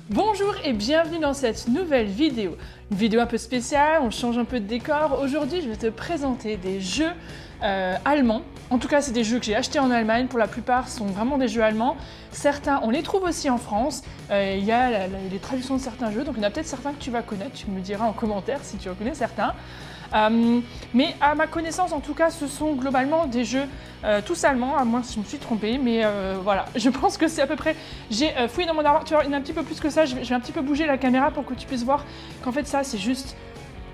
Bonjour et bienvenue dans cette nouvelle vidéo. Une vidéo un peu spéciale, on change un peu de décor. Aujourd'hui, je vais te présenter des jeux allemands. En tout cas, c'est des jeux que j'ai achetés en Allemagne. Pour la plupart, ce sont vraiment des jeux allemands. Certains, on les trouve aussi en France. Il y a les traductions de certains jeux, donc il y en a peut-être certains que tu vas connaître. Tu me diras en commentaire si tu reconnais certains. Mais à ma connaissance, en tout cas, ce sont globalement des jeux tous allemands, à moins que je me suis trompée, mais voilà, je pense que c'est à peu près... J'ai fouillé dans mon armoire, tu vois, il y en a un petit peu plus que ça, je vais un petit peu bouger la caméra pour que tu puisses voir qu'en fait ça, c'est juste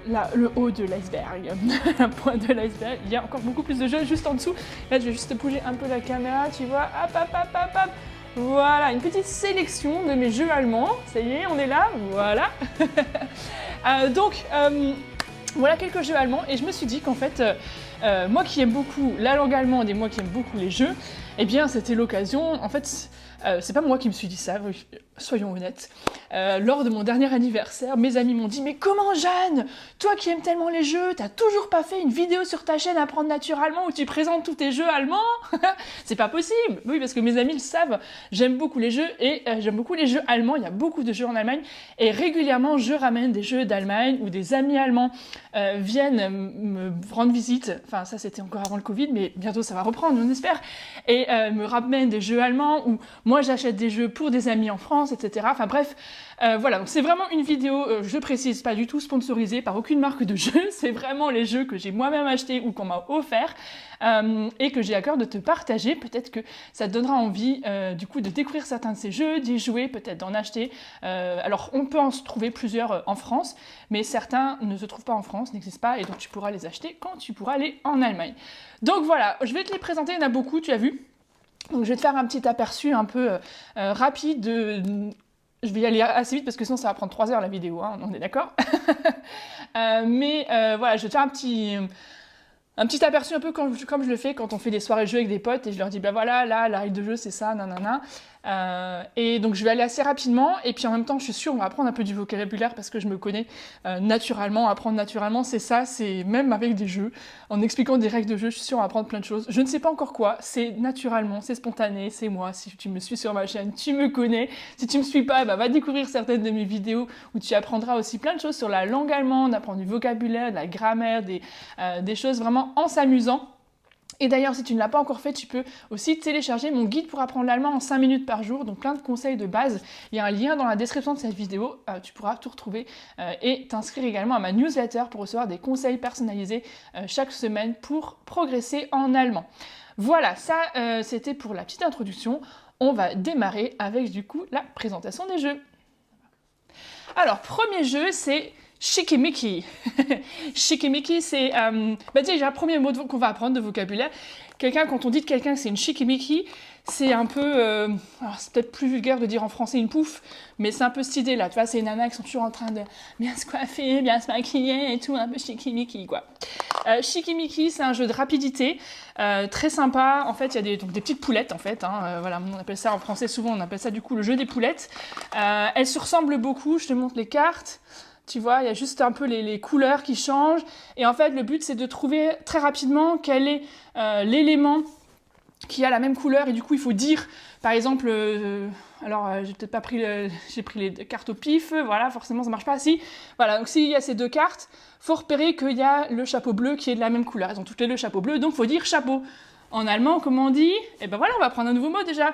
le haut de l'iceberg, un point de l'iceberg. Il y a encore beaucoup plus de jeux juste en dessous. Là, je vais juste bouger un peu la caméra, tu vois, hop, hop, hop, hop, hop. Voilà, une petite sélection de mes jeux allemands, ça y est, on est là, voilà. Voilà quelques jeux allemands et je me suis dit qu'en fait, moi qui aime beaucoup la langue allemande et moi qui aime beaucoup les jeux, eh bien c'était l'occasion, en fait, c'est pas moi qui me suis dit ça, soyons honnêtes. Lors de mon dernier anniversaire, mes amis m'ont dit « Mais comment Jeanne, toi qui aimes tellement les jeux, t'as toujours pas fait une vidéo sur ta chaîne Apprendre naturellement où tu présentes tous tes jeux allemands ?» C'est pas possible. Oui, parce que mes amis le savent, j'aime beaucoup les jeux et j'aime beaucoup les jeux allemands, il y a beaucoup de jeux en Allemagne et régulièrement je ramène des jeux d'Allemagne où des amis allemands viennent me rendre visite, enfin ça c'était encore avant le Covid, mais bientôt ça va reprendre, on espère, et me ramènent des jeux allemands ou moi j'achète des jeux pour des amis en France, etc. Enfin bref, voilà, donc c'est vraiment une vidéo, je précise, pas du tout sponsorisée par aucune marque de jeux, c'est vraiment les jeux que j'ai moi-même achetés ou qu'on m'a offert et que j'ai à cœur de te partager. Peut-être que ça te donnera envie du coup de découvrir certains de ces jeux, d'y jouer, peut-être d'en acheter. Alors on peut en se trouver plusieurs en France, mais certains ne se trouvent pas en France, n'existent pas, et donc tu pourras les acheter quand tu pourras aller en Allemagne. Donc voilà, je vais te les présenter, il y en a beaucoup, tu as vu. Donc je vais te faire un petit aperçu un peu rapide de... Je vais y aller assez vite parce que sinon ça va prendre 3 heures la vidéo, hein, on est d'accord. Voilà, je vais te faire un petit aperçu un peu comme je le fais quand on fait des soirées jeux avec des potes et je leur dis bah voilà, là, la règle de jeu c'est ça, nanana. Et donc je vais aller assez rapidement et puis en même temps je suis sûre on va apprendre un peu du vocabulaire parce que je me connais naturellement, apprendre naturellement c'est ça, c'est même avec des jeux, en expliquant des règles de jeu, je suis sûre on va apprendre plein de choses. Je ne sais pas encore quoi, c'est naturellement, c'est spontané, c'est moi, si tu me suis sur ma chaîne, tu me connais, si tu me suis pas, bah, va découvrir certaines de mes vidéos où tu apprendras aussi plein de choses sur la langue allemande, apprendre du vocabulaire, de la grammaire, des choses vraiment en s'amusant. Et d'ailleurs, si tu ne l'as pas encore fait, tu peux aussi télécharger mon guide pour apprendre l'allemand en 5 minutes par jour, donc plein de conseils de base. Il y a un lien dans la description de cette vidéo, tu pourras tout retrouver et t'inscrire également à ma newsletter pour recevoir des conseils personnalisés chaque semaine pour progresser en allemand. Voilà, ça c'était pour la petite introduction. On va démarrer avec du coup la présentation des jeux. Alors, premier jeu, c'est Schickimicki. Schickimicki, c'est déjà le premier mot qu'on va apprendre de vocabulaire. Quelqu'un, quand on dit de quelqu'un que c'est une Schickimicki, c'est un peu, alors c'est peut-être plus vulgaire de dire en français une pouffe, mais c'est un peu cette idée-là, tu vois, c'est les nanas qui sont toujours en train de bien se coiffer, bien se maquiller et tout, un peu Schickimicki, quoi. Schickimicki, c'est un jeu de rapidité, très sympa. En fait, il y a des petites poulettes, en fait, hein, voilà, on appelle ça en français souvent, on appelle ça du coup le jeu des poulettes. Elles se ressemblent beaucoup, je te montre les cartes. Tu vois, il y a juste un peu les couleurs qui changent. Et en fait, le but, c'est de trouver très rapidement quel est l'élément qui a la même couleur. Et du coup, il faut dire, par exemple, j'ai peut-être pas pris j'ai pris les cartes au pif. Voilà, forcément, ça marche pas. Si, voilà, donc s'il y a ces deux cartes, faut repérer qu'il y a le chapeau bleu qui est de la même couleur. Elles ont toutes les deux chapeau bleu, donc faut dire chapeau. En allemand, comment on dit? Eh ben voilà, on va prendre un nouveau mot déjà.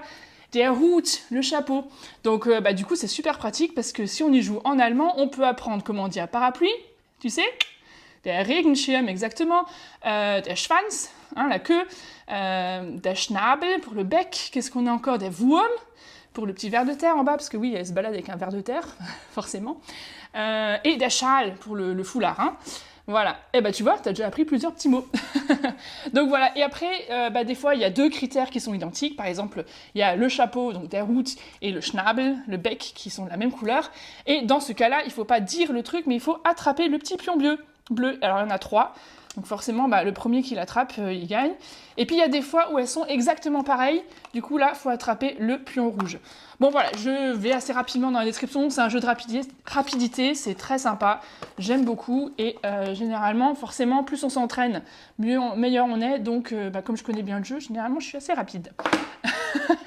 Der Hut, le chapeau. Donc du coup c'est super pratique parce que si on y joue en allemand, on peut apprendre comment on dit un parapluie, tu sais, der Regenschirm exactement, der Schwanz, hein, la queue, der Schnabel pour le bec, qu'est-ce qu'on a encore, der Wurm pour le petit ver de terre en bas, parce que oui, elle se balade avec un ver de terre, forcément, et der Schal pour le foulard, hein. Voilà, et tu vois, t'as déjà appris plusieurs petits mots. Donc voilà, et après, des fois, il y a 2 critères qui sont identiques. Par exemple, il y a le chapeau, donc der Hut, et le Schnabel, le bec, qui sont de la même couleur. Et dans ce cas-là, il ne faut pas dire le truc, mais il faut attraper le petit pion bleu. Alors, il y en a 3. Donc forcément, le premier qui l'attrape, il gagne. Et puis il y a des fois où elles sont exactement pareilles. Du coup, là, il faut attraper le pion rouge. Bon voilà, je vais assez rapidement dans la description. C'est un jeu de rapidité, c'est très sympa. J'aime beaucoup. Et généralement, forcément, plus on s'entraîne, meilleur on est. Donc, comme je connais bien le jeu, généralement, je suis assez rapide.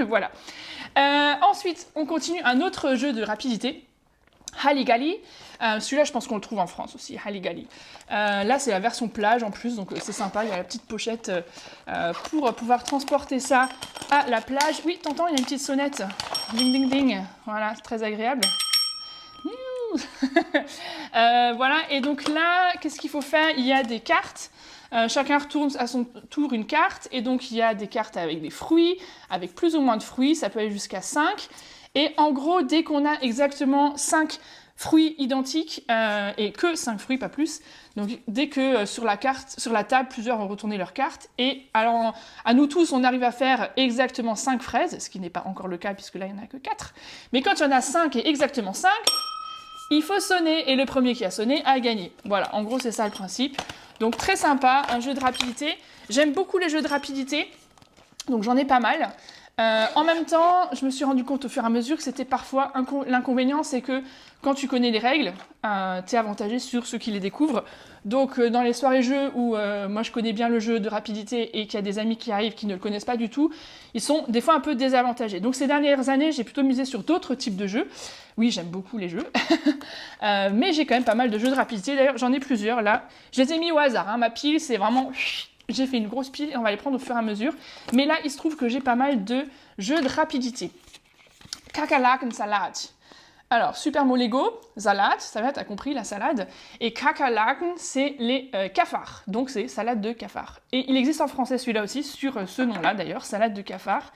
Voilà. Ensuite, on continue un autre jeu de rapidité. Halligalli. Celui-là, je pense qu'on le trouve en France aussi, Halligalli. Là, c'est la version plage en plus, donc c'est sympa. Il y a la petite pochette pour pouvoir transporter ça à la plage. Oui, t'entends, il y a une petite sonnette. Ding, ding, ding. Voilà, c'est très agréable. Voilà, et donc là, qu'est-ce qu'il faut faire? Il y a des cartes. Chacun retourne à son tour une carte, et donc il y a des cartes avec des fruits, avec plus ou moins de fruits, ça peut aller jusqu'à 5. Et en gros, dès qu'on a exactement 5 fruits identiques, et que 5 fruits, pas plus, donc dès que sur la table, plusieurs ont retourné leur carte, et alors à nous tous, on arrive à faire exactement 5 fraises, ce qui n'est pas encore le cas, puisque là, il n'y en a que 4. Mais quand il y en a 5 et exactement 5, il faut sonner, et le premier qui a sonné a gagné. Voilà, en gros, c'est ça le principe. Donc très sympa, un jeu de rapidité. J'aime beaucoup les jeux de rapidité, donc j'en ai pas mal. En même temps, je me suis rendu compte au fur et à mesure que c'était parfois l'inconvénient, c'est que quand tu connais les règles, t'es avantagé sur ceux qui les découvrent. Donc dans les soirées jeux où moi je connais bien le jeu de rapidité et qu'il y a des amis qui arrivent qui ne le connaissent pas du tout, ils sont des fois un peu désavantagés. Donc ces dernières années, j'ai plutôt misé sur d'autres types de jeux. Oui, j'aime beaucoup les jeux, mais j'ai quand même pas mal de jeux de rapidité. D'ailleurs, j'en ai plusieurs là. Je les ai mis au hasard, hein. Ma pile, c'est vraiment... J'ai fait une grosse pile et on va les prendre au fur et à mesure. Mais là, il se trouve que j'ai pas mal de jeux de rapidité. Kakerlaken-salade. Alors, super mot Lego, salade, ça va, t'as compris, la salade. Et kakerlaken, c'est les cafards. Donc, c'est salade de cafard. Et il existe en français celui-là aussi, sur ce nom-là d'ailleurs, salade de cafard.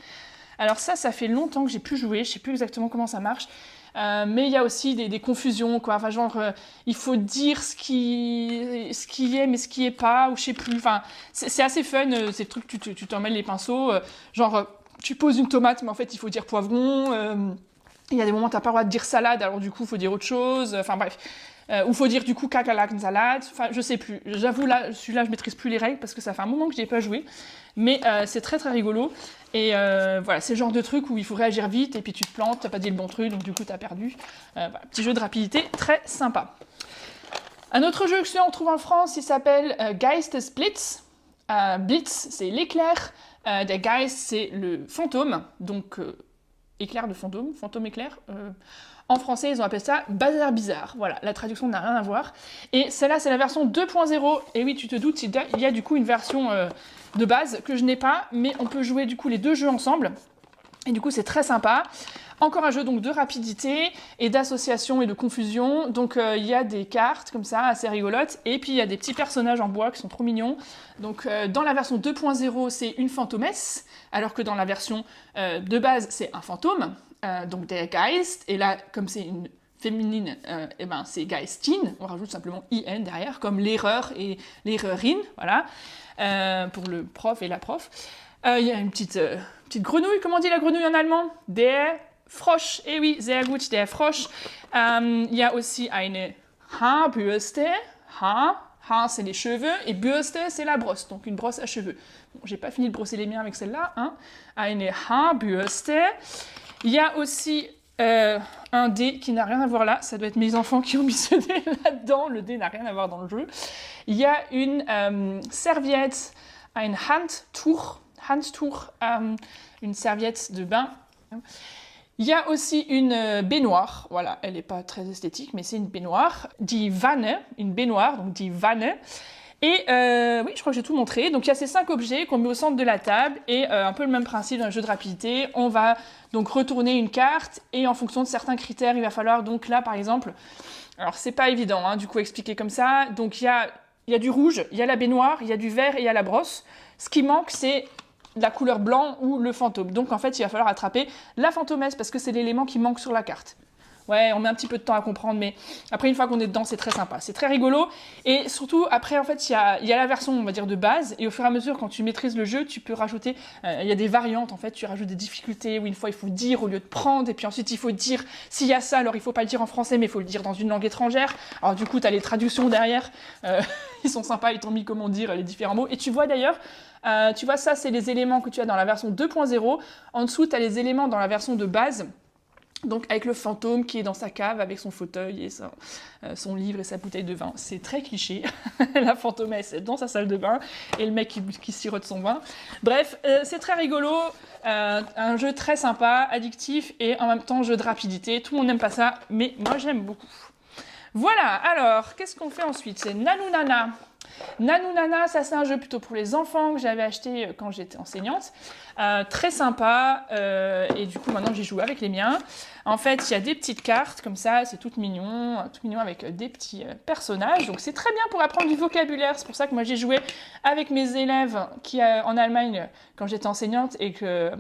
Alors ça fait longtemps que j'ai pu jouer, je sais plus exactement comment ça marche. Mais il y a aussi des confusions, quoi. Enfin, genre, il faut dire ce qui est, mais ce qui est pas, ou je sais plus. Enfin, c'est assez fun, ces trucs, tu t'emmêles les pinceaux. Tu poses une tomate, mais en fait, il faut dire poivron. Il y a des moments où t'as pas le droit de dire salade, alors du coup, il faut dire autre chose. Enfin, bref. Ou faut dire, du coup, kakerlaken salade. Enfin, je sais plus. J'avoue, là, celui-là, je maîtrise plus les règles, parce que ça fait un moment que je n'y ai pas joué. Mais c'est très, très rigolo. Et voilà, c'est le genre de truc où il faut réagir vite, et puis tu te plantes, t'as pas dit le bon truc, donc du coup, t'as perdu. Voilà, petit jeu de rapidité, très sympa. Un autre jeu que on trouve en France, il s'appelle Geistesblitz. Blitz, c'est l'éclair. Der Geist, c'est le fantôme. Donc, éclair de fantôme, fantôme éclair. En français, ils ont appelé ça bazar bizarre. Voilà, la traduction n'a rien à voir. Et celle-là, c'est la version 2.0. Et oui, tu te doutes, il y a du coup une version de base que je n'ai pas, mais on peut jouer du coup les deux jeux ensemble. Et du coup, c'est très sympa. Encore un jeu donc de rapidité et d'association et de confusion. Donc il y a des cartes comme ça, assez rigolotes. Et puis il y a des petits personnages en bois qui sont trop mignons. Donc dans la version 2.0, c'est une fantomesse, alors que dans la version de base, c'est un fantôme. Donc der Geist. Et là, comme c'est une féminine, et ben c'est Geistin. On rajoute simplement IN derrière, comme l'erreur et l'erreurin. Voilà. Pour le prof et la prof. Il y a une petite grenouille. Comment on dit la grenouille en allemand? Der Frosch. Eh oui, sehr gut, der Frosch. Il y a aussi eine Haarbürste. Haar, c'est les cheveux. Et Bürste, c'est la brosse. Donc une brosse à cheveux. Bon, j'ai pas fini de brosser les miens avec celle-là. Hein. Eine Haarbürste. Il y a aussi un dé qui n'a rien à voir là. Ça doit être mes enfants qui ont mis ce dé là-dedans. Le dé n'a rien à voir dans le jeu. Il y a une serviette, un Handtuch, une serviette de bain. Il y a aussi une baignoire. Voilà, elle n'est pas très esthétique, mais c'est une baignoire. Die Wanne, une baignoire, donc die Wanne. Et oui, je crois que j'ai tout montré. Donc il y a ces 5 objets qu'on met au centre de la table et un peu le même principe d'un jeu de rapidité. On va donc retourner une carte et en fonction de certains critères, il va falloir donc là par exemple, alors c'est pas évident hein, du coup expliquer comme ça. Donc il y a du rouge, il y a la baignoire, il y a du vert et il y a la brosse. Ce qui manque c'est la couleur blanc ou le fantôme. Donc en fait il va falloir attraper la fantomesse parce que c'est l'élément qui manque sur la carte. Ouais, on met un petit peu de temps à comprendre, mais après, une fois qu'on est dedans, c'est très sympa. C'est très rigolo. Et surtout, après, en fait, il y a la version, on va dire, de base. Et au fur et à mesure, quand tu maîtrises le jeu, tu peux rajouter... il y a des variantes, en fait. Tu rajoutes des difficultés où une fois, il faut dire au lieu de prendre. Et puis ensuite, il faut dire s'il y a ça. Alors, il faut pas le dire en français, mais il faut le dire dans une langue étrangère. Alors, du coup, tu as les traductions derrière. Ils sont sympas, ils t'ont mis comment dire les différents mots. Et tu vois, d'ailleurs... tu vois, ça, c'est les éléments que tu as dans la version 2.0. En dessous, tu as les éléments dans la version de base. Donc avec le fantôme qui est dans sa cave avec son fauteuil et son livre et sa bouteille de vin. C'est très cliché. La fantomesse est dans sa salle de bain et le mec qui sirote son vin. Bref, c'est très rigolo. Un jeu très sympa, addictif et en même temps jeu de rapidité. Tout le monde n'aime pas ça, mais moi j'aime beaucoup. Voilà, alors, qu'est-ce qu'on fait ensuite? C'est Nanou Nana. Nanou Nana, ça c'est un jeu plutôt pour les enfants que j'avais acheté quand j'étais enseignante. Très sympa, et du coup maintenant j'ai joué avec les miens. En fait, il y a des petites cartes comme ça, c'est tout mignon avec des petits personnages. Donc c'est très bien pour apprendre du vocabulaire. C'est pour ça que moi j'ai joué avec mes élèves qui en Allemagne quand j'étais enseignante et que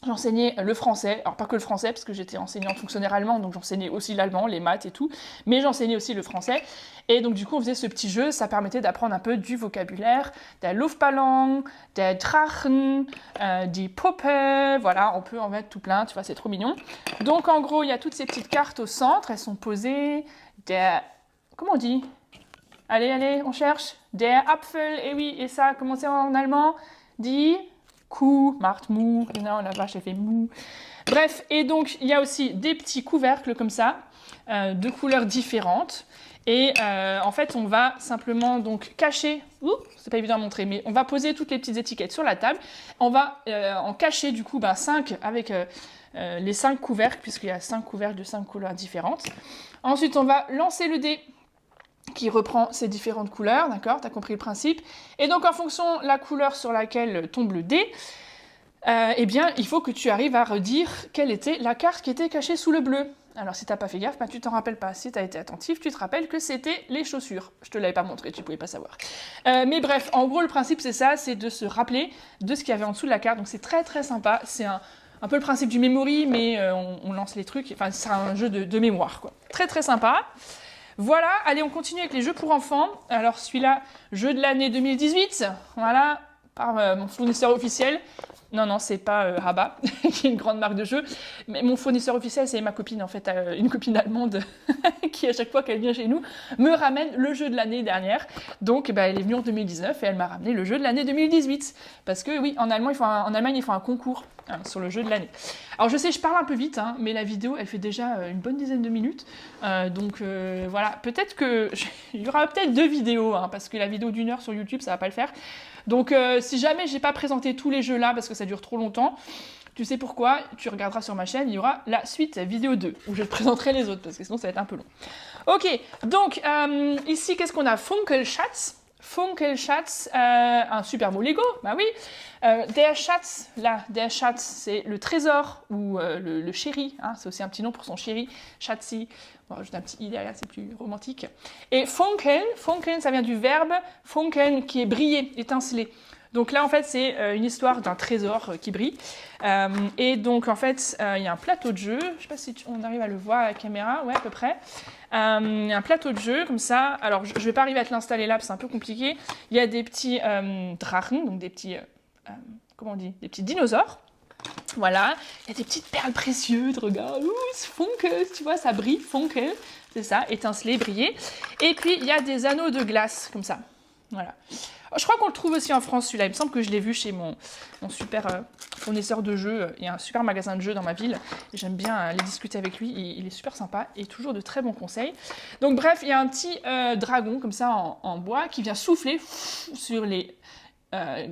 j'enseignais le français, alors pas que le français parce que j'étais enseignante fonctionnaire allemand, donc j'enseignais aussi l'allemand, les maths et tout, mais j'enseignais aussi le français. Et donc du coup on faisait ce petit jeu, ça permettait d'apprendre un peu du vocabulaire, der Luftballon, der Drachen, die Puppe, voilà, on peut en mettre tout plein, tu vois, c'est trop mignon. Donc en gros il y a toutes ces petites cartes au centre, elles sont posées, comment on dit? Allez, on cherche, der Apfel, et oui, et ça, comment c'est en allemand? Die Kuh macht mou, non, la vache elle fait mou. Bref, et donc il y a aussi des petits couvercles comme ça, de couleurs différentes. Et en fait, on va simplement donc cacher, c'est pas évident à montrer, mais on va poser toutes les petites étiquettes sur la table. On va en cacher du coup 5 avec les 5 couvercles, puisqu'il y a 5 couvercles de 5 couleurs différentes. Ensuite, on va lancer le dé qui reprend ces différentes couleurs, d'accord? Tu as compris le principe. Et donc, en fonction de la couleur sur laquelle tombe le dé, eh bien, il faut que tu arrives à redire quelle était la carte qui était cachée sous le bleu. Alors, si tu n'as pas fait gaffe, tu t'en rappelles pas. Si tu as été attentif, tu te rappelles que c'était les chaussures. Je te l'avais pas montré, tu pouvais pas savoir. Mais bref, en gros, le principe, c'est ça, c'est de se rappeler de ce qu'il y avait en dessous de la carte. Donc, c'est très, très sympa. C'est un peu le principe du memory, mais on lance les trucs. Enfin, c'est un jeu de mémoire, quoi. Très, très sympa. Voilà, allez, on continue avec les jeux pour enfants. Alors celui-là, jeu de l'année 2018, voilà, par mon fournisseur officiel. Non, c'est pas Rabat, qui est une grande marque de jeux. Mais mon fournisseur officiel, c'est ma copine, en fait, une copine allemande, qui, à chaque fois qu'elle vient chez nous, me ramène le jeu de l'année dernière. Donc, elle est venue en 2019 et elle m'a ramené le jeu de l'année 2018. Parce que, oui, en Allemagne, ils font un concours sur le jeu de l'année. Alors, je sais, je parle un peu vite, mais la vidéo, elle fait déjà une bonne dizaine de minutes. Donc, voilà, peut-être que... Il y aura peut-être 2 vidéos, parce que la vidéo d'1 heure sur YouTube, ça va pas le faire. Donc, si jamais j'ai pas présenté tous les jeux là, parce que ça dure trop longtemps, tu sais pourquoi, tu regarderas sur ma chaîne, il y aura la suite vidéo 2, où je te présenterai les autres, parce que sinon ça va être un peu long. Ok, donc, ici, qu'est-ce qu'on a? Funkelschatz. Funkelschatz, un super beau Lego, bah oui. Der Schatz, là, der Schatz, c'est le trésor, ou le chéri, c'est aussi un petit nom pour son chéri, Schatzi. On va rajouter un petit i derrière, c'est plus romantique. Et funkeln, ça vient du verbe funkeln, qui est briller, étinceler. Donc là, en fait, c'est une histoire d'un trésor qui brille. Et donc, en fait, il y a un plateau de jeu. Je ne sais pas si on arrive à le voir à la caméra, ouais, à peu près. Un plateau de jeu, comme ça. Alors, je ne vais pas arriver à te l'installer là, parce que c'est un peu compliqué. Il y a des petits Drachen, donc des petits, comment on dit, des petits dinosaures. Voilà, il y a des petites perles précieuses, regarde, funkel, tu vois, ça brille, funkel, c'est ça, étinceler, briller. Et puis, il y a des anneaux de glace, comme ça, voilà. Je crois qu'on le trouve aussi en France, celui-là, il me semble que je l'ai vu chez mon super fournisseur de jeux. Il y a un super magasin de jeux dans ma ville, j'aime bien aller discuter avec lui, il est super sympa et toujours de très bons conseils. Donc bref, il y a un petit dragon, comme ça, en bois, qui vient souffler sur les...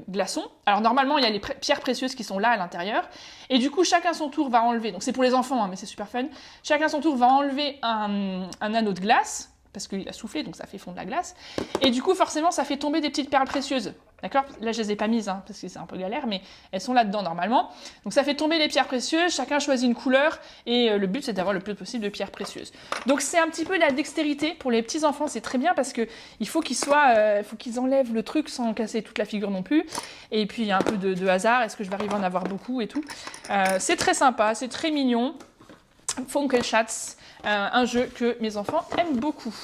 glaçons. Alors normalement il y a les pierres précieuses qui sont là à l'intérieur et du coup chacun son tour va enlever, donc c'est pour les enfants mais c'est super fun, chacun son tour va enlever un anneau de glace parce qu'il a soufflé donc ça fait fondre la glace et du coup forcément ça fait tomber des petites perles précieuses, d'accord? Là je les ai pas mises parce que c'est un peu galère mais elles sont là-dedans normalement, donc ça fait tomber les pierres précieuses, chacun choisit une couleur et le but c'est d'avoir le plus possible de pierres précieuses. Donc c'est un petit peu de la dextérité pour les petits enfants, c'est très bien parce que il faut qu'ils enlèvent le truc sans casser toute la figure non plus et puis il y a un peu de hasard, est-ce que je vais arriver à en avoir beaucoup et tout. C'est très sympa, c'est très mignon. Funkelschatz, un jeu que mes enfants aiment beaucoup.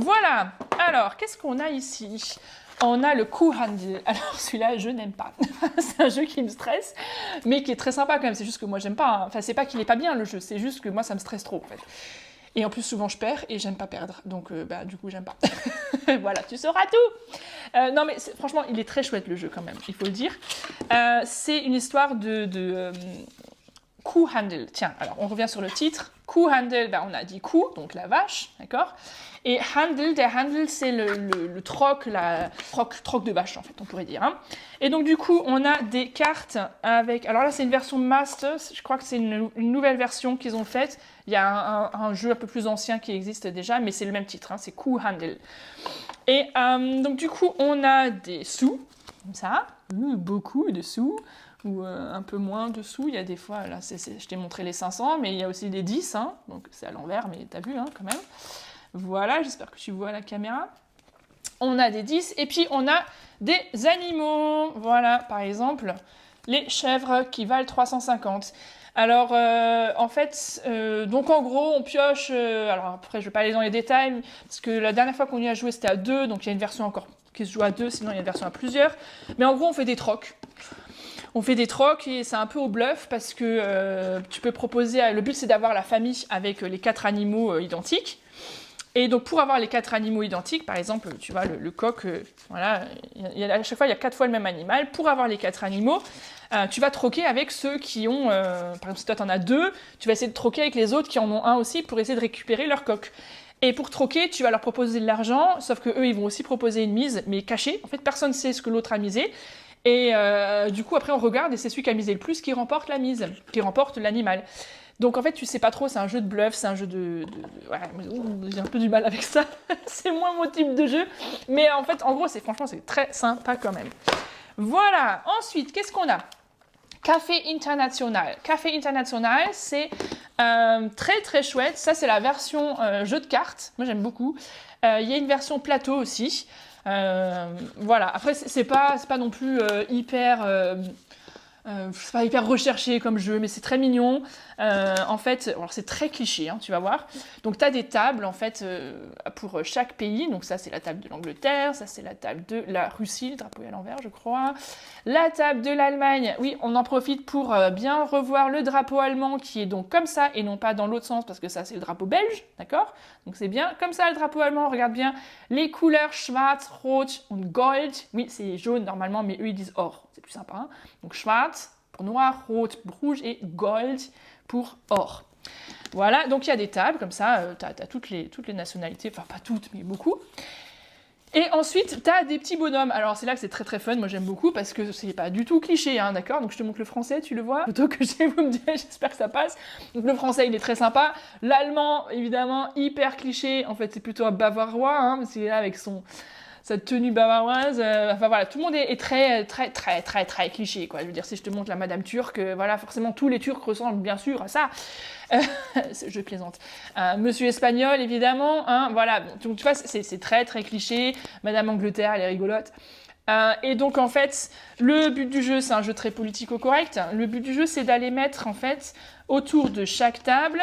Voilà, alors qu'est-ce qu'on a ici? On a le Kuhhandel. Alors celui-là, je n'aime pas. C'est un jeu qui me stresse, mais qui est très sympa quand même. C'est juste que moi, j'aime pas. Enfin, c'est pas qu'il est pas bien le jeu, c'est juste que moi, ça me stresse trop en fait. Et en plus, souvent, je perds et j'aime pas perdre. Donc, du coup, j'aime pas. Voilà, tu sauras tout. Non, mais franchement, il est très chouette le jeu quand même, il faut le dire. C'est une histoire de Kuhhandel. Tiens, alors on revient sur le titre. Kuhhandel, on a dit kuh, donc la vache, d'accord. Et handel, der handel, c'est le troc, troc de vache en fait, on pourrait dire. Hein. Et donc du coup, on a des cartes avec... Alors là, c'est une version Master, je crois que c'est une nouvelle version qu'ils ont faite. Il y a un jeu un peu plus ancien qui existe déjà, mais c'est le même titre, hein, c'est Kuhhandel. Et donc du coup, on a des sous, comme ça, beaucoup de sous, ou un peu moins de sous. Il y a des fois, là, je t'ai montré les 500, mais il y a aussi des 10, hein, donc c'est à l'envers, mais t'as vu hein, quand même. Voilà, j'espère que tu vois la caméra. On a des 10 et puis on a des animaux. Voilà, par exemple, les chèvres qui valent 350. Alors, en fait, donc en gros, on pioche... alors après, je ne vais pas aller dans les détails, parce que la dernière fois qu'on y a joué, c'était à 2, donc il y a une version encore qui se joue à 2, sinon il y a une version à plusieurs. Mais en gros, on fait des trocs. On fait des trocs et c'est un peu au bluff, parce que tu peux proposer... Le but, c'est d'avoir la famille avec les 4 animaux identiques. Et donc, pour avoir les 4 animaux identiques, par exemple, tu vois, le coq, voilà, à chaque fois, il y a 4 fois le même animal. Pour avoir les 4 animaux, tu vas troquer avec ceux qui ont... par exemple, si toi, tu en as 2, tu vas essayer de troquer avec les autres qui en ont un aussi pour essayer de récupérer leur coq. Et pour troquer, tu vas leur proposer de l'argent, sauf qu'eux, ils vont aussi proposer une mise, mais cachée. En fait, personne ne sait ce que l'autre a misé. Et du coup, après, on regarde et c'est celui qui a misé le plus qui remporte la mise, qui remporte l'animal. Donc en fait, tu sais pas trop, c'est un jeu de bluff, c'est un jeu ouais, j'ai un peu du mal avec ça, c'est moins mon type de jeu. Mais en fait, en gros, franchement, c'est très sympa quand même. Voilà, ensuite, qu'est-ce qu'on a? Café International. Café International, c'est très très chouette. Ça, c'est la version jeu de cartes. Moi, j'aime beaucoup. Il y a une version plateau aussi. Voilà, après, c'est pas non plus hyper... c'est pas hyper recherché comme jeu, mais c'est très mignon. En fait, alors c'est très cliché, hein, tu vas voir. Donc, tu as des tables, en fait, pour chaque pays. Donc, ça, c'est la table de l'Angleterre. Ça, c'est la table de la Russie. Le drapeau est à l'envers, je crois. La table de l'Allemagne. Oui, on en profite pour bien revoir le drapeau allemand qui est donc comme ça et non pas dans l'autre sens parce que ça, c'est le drapeau belge, d'accord? Donc, c'est bien comme ça, le drapeau allemand. Regarde bien les couleurs schwarz, rot und gold. Oui, c'est jaune normalement, mais eux, ils disent or. C'est plus sympa. Hein. Donc, schwarz pour noir, rot pour rouge et gold pour or. Voilà, donc il y a des tables, comme ça, tu as toutes les nationalités, enfin pas toutes, mais beaucoup. Et ensuite, tu as des petits bonhommes. Alors c'est là que c'est très très fun, moi j'aime beaucoup, parce que c'est pas du tout cliché, hein, d'accord? Donc je te montre le français, tu le vois? Plutôt que vous me direz, j'espère que ça passe. Donc le français, il est très sympa. L'allemand, évidemment, hyper cliché. En fait, c'est plutôt un bavarois, hein, parce qu'il est là avec sa tenue bavaroise, enfin voilà, tout le monde est très, très, très, très, très cliché, quoi. Je veux dire, si je te montre la Madame Turque, voilà, forcément, tous les Turcs ressemblent bien sûr à ça. Je plaisante. Monsieur Espagnol, évidemment, hein, voilà. Donc, tu vois, c'est très, très cliché. Madame Angleterre, elle est rigolote. Et donc, en fait, le but du jeu, c'est un jeu très politico-correct. Le but du jeu, c'est d'aller mettre, en fait, autour de chaque table...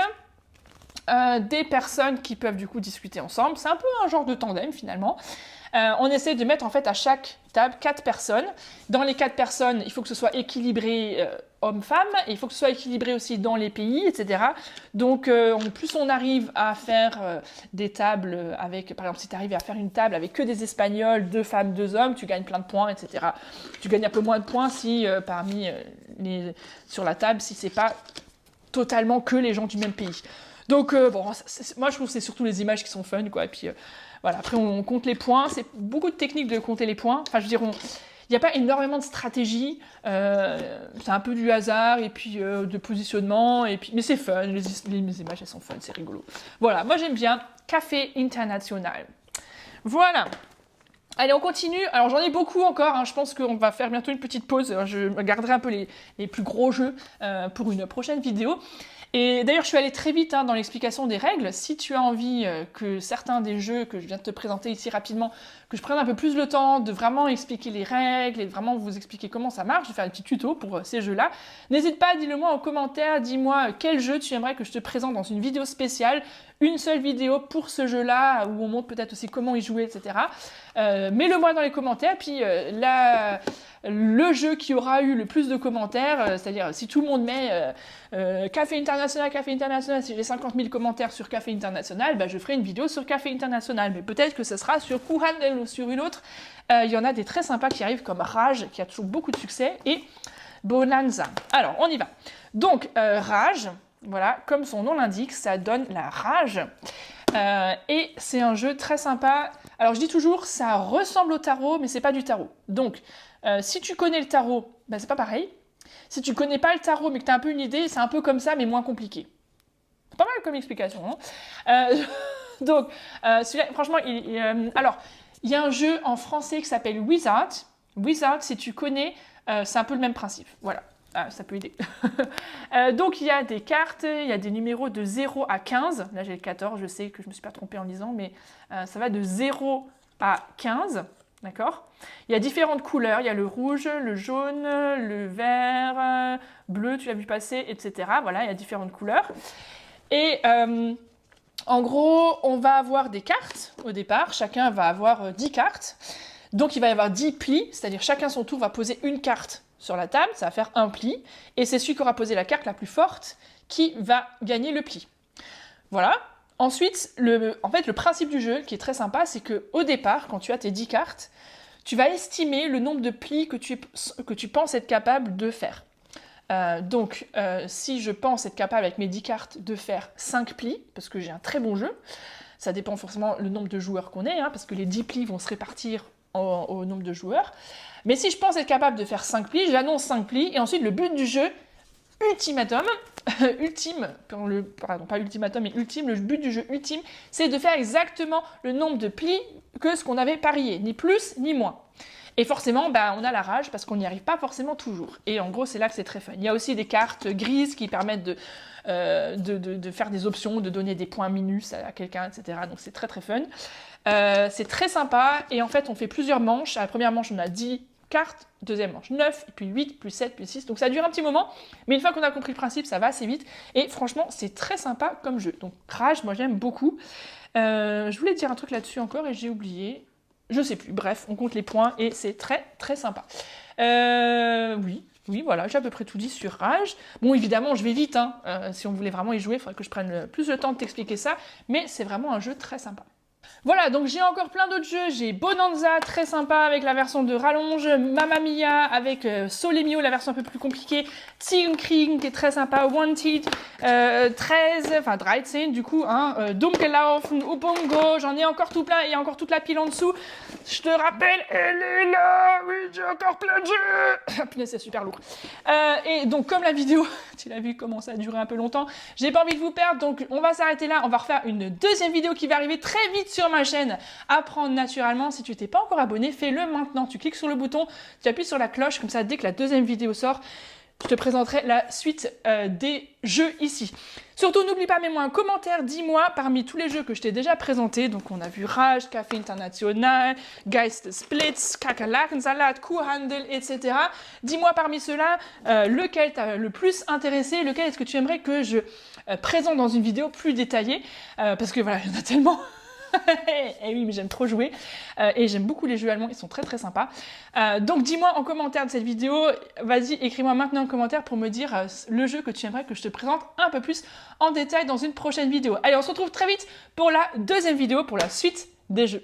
des personnes qui peuvent du coup discuter ensemble. C'est un peu un genre de tandem finalement. On essaie de mettre en fait à chaque table 4 personnes. Dans les 4 personnes, il faut que ce soit équilibré homme-femme, et il faut que ce soit équilibré aussi dans les pays, etc. Donc plus on arrive à faire des tables avec, par exemple si tu arrives à faire une table avec que des Espagnols, 2 femmes, 2 hommes, tu gagnes plein de points, etc. Tu gagnes un peu moins de points si sur la table, si c'est pas totalement que les gens du même pays. Donc, bon, moi je trouve que c'est surtout les images qui sont fun, quoi. Et puis, voilà, après on compte les points. C'est beaucoup de techniques de compter les points. Enfin, je veux dire, il n'y a pas énormément de stratégie. C'est un peu du hasard et puis de positionnement. Et puis, mais c'est fun, les images elles sont fun, c'est rigolo. Voilà, moi j'aime bien Café International. Voilà. Allez, on continue. Alors, j'en ai beaucoup encore. Hein. Je pense qu'on va faire bientôt une petite pause. Je garderai un peu les plus gros jeux pour une prochaine vidéo. Et d'ailleurs, je suis allée très vite dans l'explication des règles. Si tu as envie que certains des jeux que je viens de te présenter ici rapidement, que je prenne un peu plus le temps de vraiment expliquer les règles et de vraiment vous expliquer comment ça marche, je vais faire un petit tuto pour ces jeux-là. N'hésite pas, dis-le moi en commentaire, dis-moi quel jeu tu aimerais que je te présente dans une vidéo spéciale, une seule vidéo pour ce jeu-là, où on montre peut-être aussi comment y jouer, etc. Mets-le moi dans les commentaires, puis le jeu qui aura eu le plus de commentaires, c'est-à-dire si tout le monde met Café International, si j'ai 50 000 commentaires sur Café International, bah, je ferai une vidéo sur Café International, mais peut-être que ce sera sur Kuhhandel ou sur une autre. Il y en a des très sympas qui arrivent comme Rage, qui a toujours beaucoup de succès, et Bonanza. Alors, on y va. Donc, rage, voilà, comme son nom l'indique, ça donne la rage. Et c'est un jeu très sympa. Alors, je dis toujours, ça ressemble au tarot, mais c'est pas du tarot. Donc, si tu connais le tarot, ben, c'est pas pareil. Si tu connais pas le tarot, mais que tu as un peu une idée, c'est un peu comme ça, mais moins compliqué. C'est pas mal comme explication, non? Donc, celui-là, franchement, alors, il y a un jeu en français qui s'appelle Wizard. Wizard, si tu connais, c'est un peu le même principe. Voilà, ça peut aider. Donc, il y a des cartes, il y a des numéros de 0 à 15. Là, j'ai le 14, je sais que je ne me suis pas trompée en lisant, mais ça va de 0 à 15. D'accord? Il y a différentes couleurs. Il y a le rouge, le jaune, le vert, bleu, tu l'as vu passer, etc. Voilà, il y a différentes couleurs. Et en gros, on va avoir des cartes au départ. Chacun va avoir 10 cartes. Donc, il va y avoir 10 plis, c'est-à-dire chacun son tour va poser une carte sur la table. Ça va faire un pli. Et c'est celui qui aura posé la carte la plus forte qui va gagner le pli. Voilà. Ensuite, en fait, le principe du jeu, qui est très sympa, c'est qu'au départ, quand tu as tes 10 cartes, tu vas estimer le nombre de plis que tu penses être capable de faire. Donc, si je pense être capable avec mes 10 cartes de faire 5 plis, parce que j'ai un très bon jeu, ça dépend forcément le nombre de joueurs qu'on est, hein, parce que les 10 plis vont se répartir au nombre de joueurs. Mais si je pense être capable de faire 5 plis, j'annonce 5 plis, et ensuite le but du jeu, pas ultimatum, mais ultime, le but du jeu ultime, c'est de faire exactement le nombre de plis que ce qu'on avait parié, ni plus ni moins. Et forcément, on a la rage parce qu'on n'y arrive pas forcément toujours. Et en gros, c'est là que c'est très fun. Il y a aussi des cartes grises qui permettent de faire des options, de donner des points minus à quelqu'un, etc. Donc c'est très très fun. C'est très sympa. Et en fait, on fait plusieurs manches. À la première manche, on a 10 cartes. Deuxième manche, 9, et puis 8, plus 7, plus 6. Donc ça dure un petit moment. Mais une fois qu'on a compris le principe, ça va assez vite. Et franchement, c'est très sympa comme jeu. Donc rage, moi j'aime beaucoup. Je voulais dire un truc là-dessus encore et j'ai oublié. Je sais plus, bref, on compte les points et c'est très très sympa. Oui, voilà, j'ai à peu près tout dit sur Rage. Bon, évidemment, je vais vite, hein. Si on voulait vraiment y jouer, il faudrait que je prenne plus de temps de t'expliquer ça, mais c'est vraiment un jeu très sympa. Voilà, donc j'ai encore plein d'autres jeux. J'ai Bonanza, très sympa, avec la version de rallonge, Mamma Mia, avec Sole Mio, la version un peu plus compliquée, Ziegenkrieg, qui est très sympa, Wanted, 13, du coup, hein, Dunkelaufen, Ubongo, j'en ai encore tout plein, et il y a encore toute la pile en dessous. Je te rappelle, elle est là, oui, j'ai encore plein de jeux. Punaise, c'est super lourd. Et donc, comme la vidéo, tu l'as vu, comment ça a duré un peu longtemps, j'ai pas envie de vous perdre, donc on va s'arrêter là, on va refaire une deuxième vidéo qui va arriver très vite sur ma chaîne Apprendre naturellement. Si tu t'es pas encore abonné, fais-le maintenant. Tu cliques sur le bouton, tu appuies sur la cloche, comme ça dès que la deuxième vidéo sort, je te présenterai la suite des jeux ici. Surtout, n'oublie pas, mets-moi un commentaire, dis-moi parmi tous les jeux que je t'ai déjà présentés, donc on a vu Rage, Café International, Geist Splits, Kakerlakensalat, Kuhhandel, etc. Dis-moi parmi ceux-là lequel t'a le plus intéressé, lequel est-ce que tu aimerais que je présente dans une vidéo plus détaillée, parce que voilà, il y en a tellement. Et oui, mais j'aime trop jouer et j'aime beaucoup les jeux allemands, ils sont très très sympas. Donc dis-moi en commentaire de cette vidéo, vas-y, écris-moi maintenant en commentaire pour me dire le jeu que tu aimerais que je te présente un peu plus en détail dans une prochaine vidéo. Allez, on se retrouve très vite pour la deuxième vidéo, pour la suite des jeux.